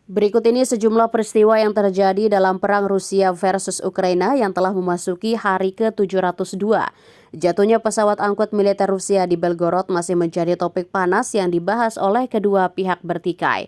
Berikut ini sejumlah peristiwa yang terjadi dalam perang Rusia versus Ukraina yang telah memasuki hari ke-702. Jatuhnya pesawat angkut militer Rusia di Belgorod masih menjadi topik panas yang dibahas oleh kedua pihak bertikai.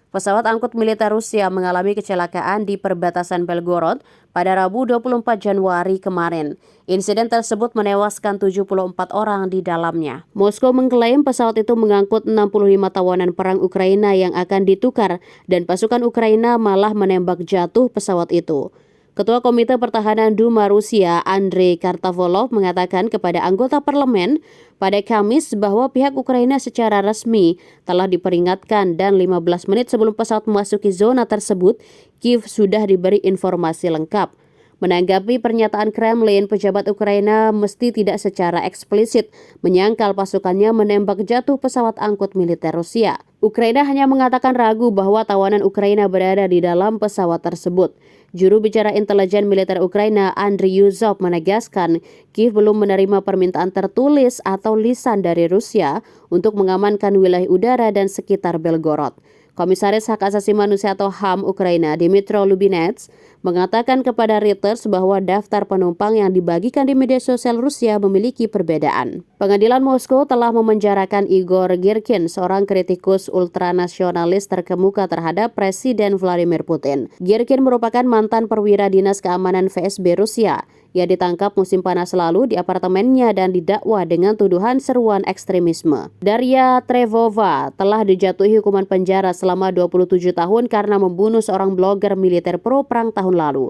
Pesawat angkut militer Rusia mengalami kecelakaan di perbatasan Belgorod pada Rabu 24 Januari kemarin. Insiden tersebut menewaskan 74 orang di dalamnya. Moskow mengklaim pesawat itu mengangkut 65 tawanan perang Ukraina yang akan ditukar dan pasukan Ukraina malah menembak jatuh pesawat itu. Ketua Komite Pertahanan Duma Rusia, Andrei Kartavolov, mengatakan kepada anggota parlemen pada Kamis bahwa pihak Ukraina secara resmi telah diperingatkan dan 15 menit sebelum pesawat memasuki zona tersebut, Kiev sudah diberi informasi lengkap. Menanggapi pernyataan Kremlin, pejabat Ukraina mesti tidak secara eksplisit menyangkal pasukannya menembak jatuh pesawat angkut militer Rusia. Ukraina hanya mengatakan ragu bahwa tawanan Ukraina berada di dalam pesawat tersebut. Juru bicara intelijen militer Ukraina, Andriy Yuzov, menegaskan Kiev belum menerima permintaan tertulis atau lisan dari Rusia untuk mengamankan wilayah udara dan sekitar Belgorod. Komisaris Hak Asasi Manusia atau HAM Ukraina, Dmytro Lubinets, mengatakan kepada Reuters bahwa daftar penumpang yang dibagikan di media sosial Rusia memiliki perbedaan. Pengadilan Moskow telah memenjarakan Igor Girkin, seorang kritikus ultranasionalis terkemuka terhadap Presiden Vladimir Putin. Girkin merupakan mantan perwira dinas keamanan FSB Rusia. Ia ditangkap musim panas lalu di apartemennya dan didakwa dengan tuduhan seruan ekstremisme. Daria Trevova telah dijatuhi hukuman penjara selama 27 tahun karena membunuh seorang blogger militer pro-perang tahun lalu.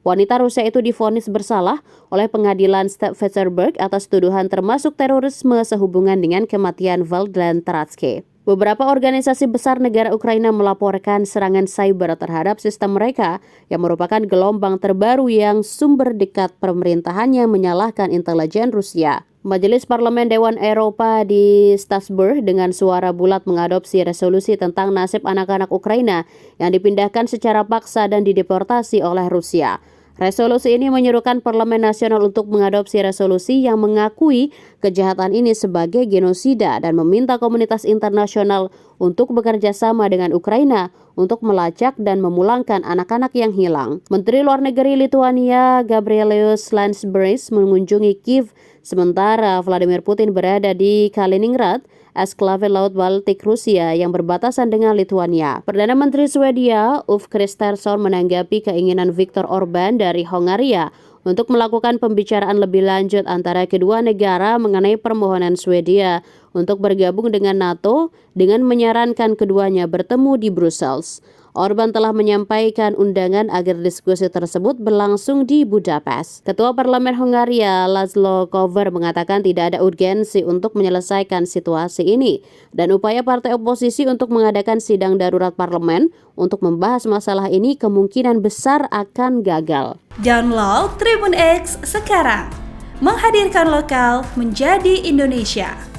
Wanita Rusia itu divonis bersalah oleh pengadilan St. Petersburg atas tuduhan termasuk terorisme sehubungan dengan kematian Valdlan Taratsky. Beberapa organisasi besar negara Ukraina melaporkan serangan cyber terhadap sistem mereka yang merupakan gelombang terbaru yang sumber dekat pemerintahannya menyalahkan intelijen Rusia. Majelis Parlemen Dewan Eropa di Strasbourg dengan suara bulat mengadopsi resolusi tentang nasib anak-anak Ukraina yang dipindahkan secara paksa dan dideportasi oleh Rusia. Resolusi ini menyerukan Parlemen Nasional untuk mengadopsi resolusi yang mengakui kejahatan ini sebagai genosida dan meminta komunitas internasional untuk bekerja sama dengan Ukraina untuk melacak dan memulangkan anak-anak yang hilang. Menteri Luar Negeri Lituania Gabrielius Landsbergis mengunjungi Kiev sementara Vladimir Putin berada di Kaliningrad, eksklave Laut Baltik Rusia yang berbatasan dengan Lituania. Perdana Menteri Swedia Ulf Kristersson menanggapi keinginan Viktor Orban dari Hongaria untuk melakukan pembicaraan lebih lanjut antara kedua negara mengenai permohonan Swedia untuk bergabung dengan NATO dengan menyarankan keduanya bertemu di Brussels. Orban telah menyampaikan undangan agar diskusi tersebut berlangsung di Budapest. Ketua Parlemen Hongaria Laszlo Kövér mengatakan tidak ada urgensi untuk menyelesaikan situasi ini dan upaya partai oposisi untuk mengadakan sidang darurat parlemen untuk membahas masalah ini kemungkinan besar akan gagal. Download Tribun X sekarang, menghadirkan lokal menjadi Indonesia.